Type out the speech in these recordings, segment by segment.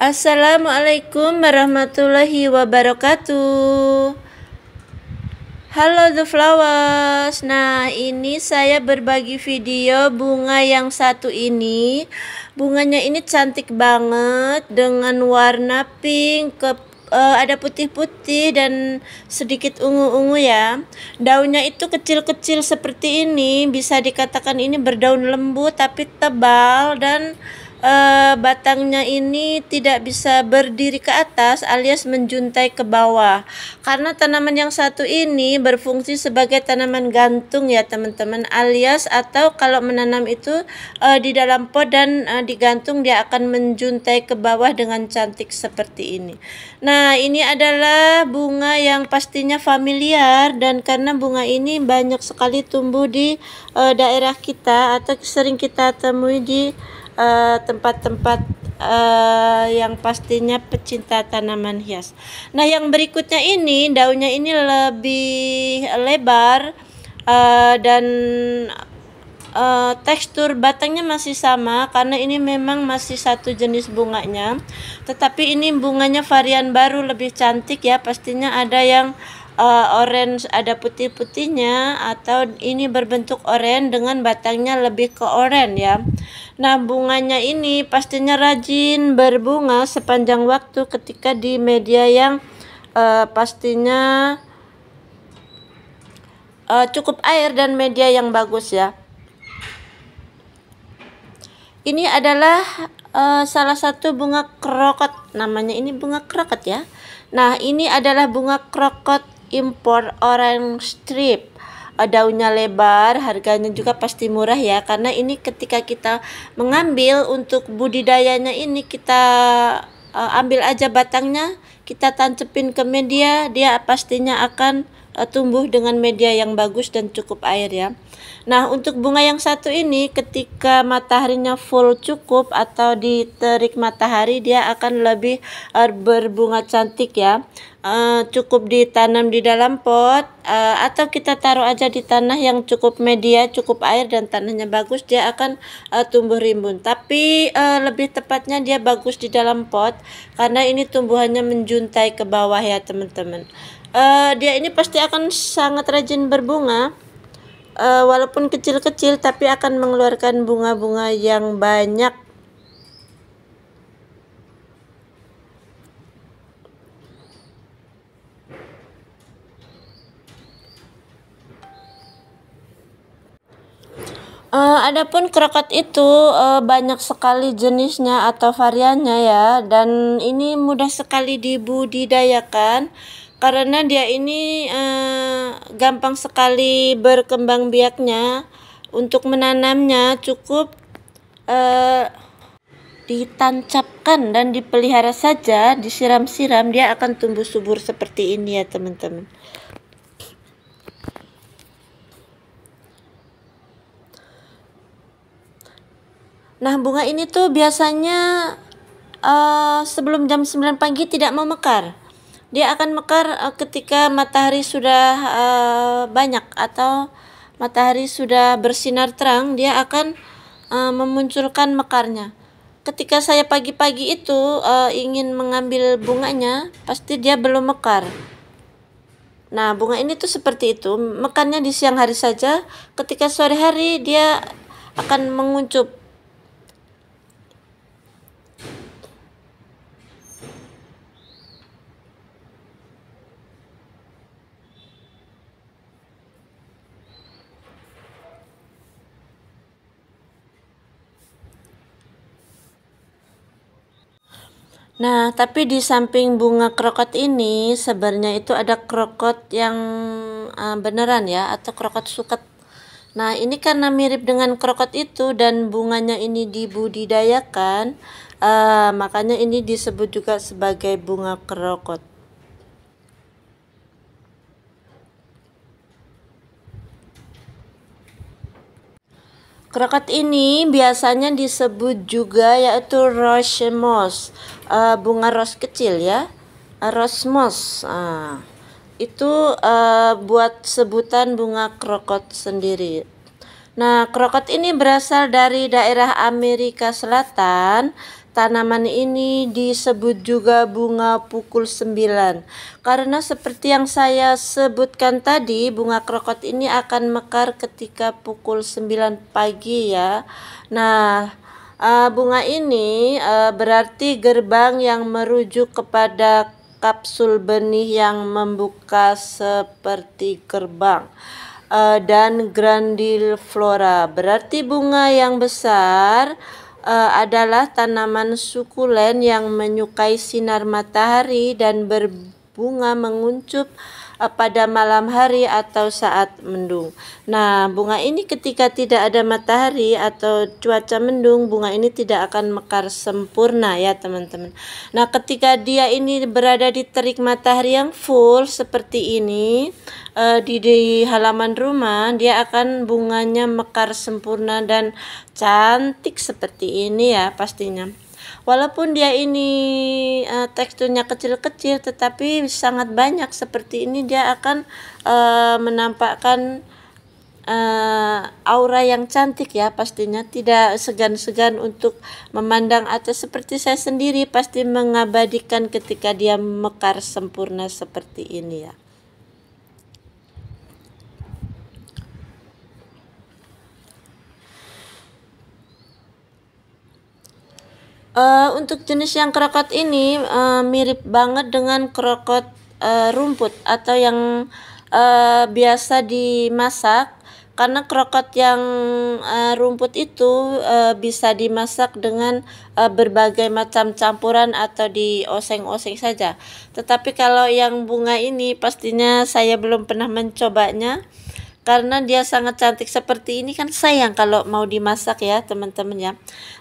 Assalamualaikum warahmatullahi wabarakatuh. Halo The Flowers. Nah, ini saya berbagi video bunga yang satu ini. Bunganya ini cantik banget dengan warna pink, ada putih-putih dan sedikit ungu-ungu ya. Daunnya itu kecil-kecil seperti ini, bisa dikatakan ini berdaun lembut tapi tebal, dan batangnya ini tidak bisa berdiri ke atas alias menjuntai ke bawah, karena tanaman yang satu ini berfungsi sebagai tanaman gantung ya teman-teman, alias atau kalau menanam itu di dalam pot dan digantung, dia akan menjuntai ke bawah dengan cantik seperti ini. Nah, ini adalah bunga yang pastinya familiar, dan karena bunga ini banyak sekali tumbuh di daerah kita atau sering kita temui di tempat-tempat yang pastinya pecinta tanaman hias. Nah, yang berikutnya ini daunnya ini lebih lebar dan tekstur batangnya masih sama, karena ini memang masih satu jenis bunganya, tetapi ini bunganya varian baru, lebih cantik ya. Pastinya ada yang orange, ada putih-putihnya, atau ini berbentuk oranye dengan batangnya lebih ke oranye ya. Nah, bunganya ini pastinya rajin berbunga sepanjang waktu ketika di media yang pastinya cukup air dan media yang bagus ya. Ini adalah salah satu bunga krokot, namanya ini bunga krokot ya. Nah, ini adalah bunga krokot impor orange strip. Daunnya lebar, harganya juga pasti murah ya, karena ini ketika kita mengambil untuk budidayanya ini, kita ambil aja batangnya, kita tancepin ke media, dia pastinya akan tumbuh dengan media yang bagus dan cukup air ya. Nah, untuk bunga yang satu ini ketika mataharinya full cukup atau diterik matahari, dia akan lebih berbunga cantik ya. Cukup ditanam di dalam pot atau kita taruh aja di tanah yang cukup media, cukup air dan tanahnya bagus, dia akan tumbuh rimbun. Tapi lebih tepatnya dia bagus di dalam pot, karena ini tumbuhannya menjuntai ke bawah ya teman-teman. Dia ini pasti akan sangat rajin berbunga, walaupun kecil-kecil tapi akan mengeluarkan bunga-bunga yang banyak. Adapun krokot itu banyak sekali jenisnya atau variannya ya, dan ini mudah sekali dibudidayakan karena dia ini gampang sekali berkembang biaknya. Untuk menanamnya cukup ditancapkan dan dipelihara saja, disiram-siram, dia akan tumbuh subur seperti ini ya teman-teman. Nah, bunga ini tuh biasanya sebelum jam 9 pagi tidak mau mekar. Dia akan mekar ketika matahari sudah banyak atau matahari sudah bersinar terang, dia akan memunculkan mekarnya. Ketika saya pagi-pagi itu ingin mengambil bunganya, pasti dia belum mekar. Nah, bunga ini tuh seperti itu, mekarnya di siang hari saja. Ketika sore hari dia akan menguncup. Nah, tapi di samping bunga krokot ini sebenarnya itu ada krokot yang beneran ya, atau krokot suket. Nah, ini karena mirip dengan krokot itu dan bunganya ini dibudidayakan, makanya ini disebut juga sebagai bunga krokot. Krokot ini biasanya disebut juga yaitu rose moss, bunga ros kecil ya, rose moss. Itu buat sebutan bunga krokot sendiri. Nah, krokot ini berasal dari daerah Amerika Selatan, tanaman ini disebut juga bunga pukul 9 karena seperti yang saya sebutkan tadi, bunga krokot ini akan mekar ketika pukul 9 pagi ya. Nah, bunga ini berarti gerbang yang merujuk kepada kapsul benih yang membuka seperti gerbang. Dan grandiflora berarti bunga yang besar adalah tanaman sukulen yang menyukai sinar matahari dan berbunga menguncup pada malam hari atau saat mendung. Nah, bunga ini ketika tidak ada matahari atau cuaca mendung, bunga ini tidak akan mekar sempurna ya teman-teman. Nah, ketika dia ini berada di terik matahari yang full seperti ini, di halaman rumah, dia akan bunganya mekar sempurna dan cantik seperti ini ya pastinya. Walaupun dia ini teksturnya kecil-kecil, tetapi sangat banyak seperti ini, dia akan menampakkan aura yang cantik ya pastinya. Tidak segan-segan untuk memandang, atau seperti saya sendiri pasti mengabadikan ketika dia mekar sempurna seperti ini ya. Untuk jenis yang krokot ini mirip banget dengan krokot rumput atau yang biasa dimasak, karena krokot yang rumput itu bisa dimasak dengan berbagai macam campuran atau dioseng-oseng saja. Tetapi kalau yang bunga ini pastinya saya belum pernah mencobanya. Karena dia sangat cantik seperti ini kan sayang kalau mau dimasak ya teman-teman ya.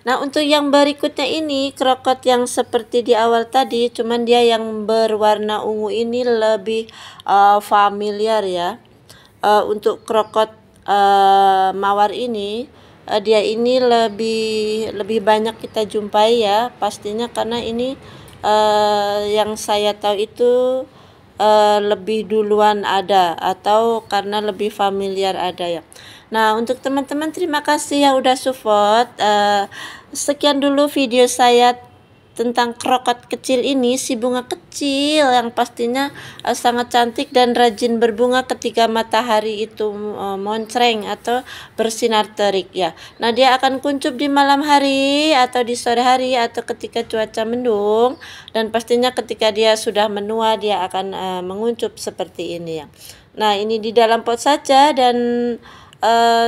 Nah, untuk yang berikutnya ini krokot yang seperti di awal tadi, cuman dia yang berwarna ungu ini lebih familiar ya. Untuk krokot mawar ini dia ini lebih banyak kita jumpai ya pastinya, karena ini yang saya tahu itu lebih duluan ada, atau karena lebih familiar ada ya. Nah, untuk teman-teman terima kasih yang udah support. Sekian dulu video saya tentang krokot kecil ini, si bunga kecil yang pastinya sangat cantik dan rajin berbunga ketika matahari itu moncreng atau bersinar terik ya. Nah, dia akan kuncup di malam hari atau di sore hari atau ketika cuaca mendung, dan pastinya ketika dia sudah menua dia akan menguncup seperti ini ya. Nah, ini di dalam pot saja dan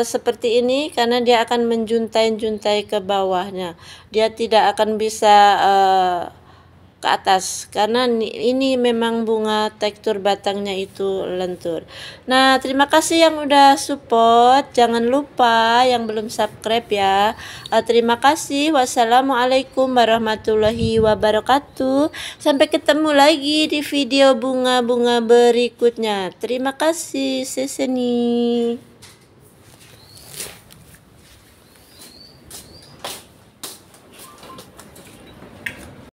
seperti ini karena dia akan menjuntai-juntai ke bawahnya. Dia tidak akan bisa ke atas karena ini memang bunga tekstur batangnya itu lentur. Nah, terima kasih yang udah support. Jangan lupa yang belum subscribe ya. Terima kasih. Wassalamualaikum warahmatullahi wabarakatuh. Sampai ketemu lagi di video bunga-bunga berikutnya. Terima kasih. Seseni.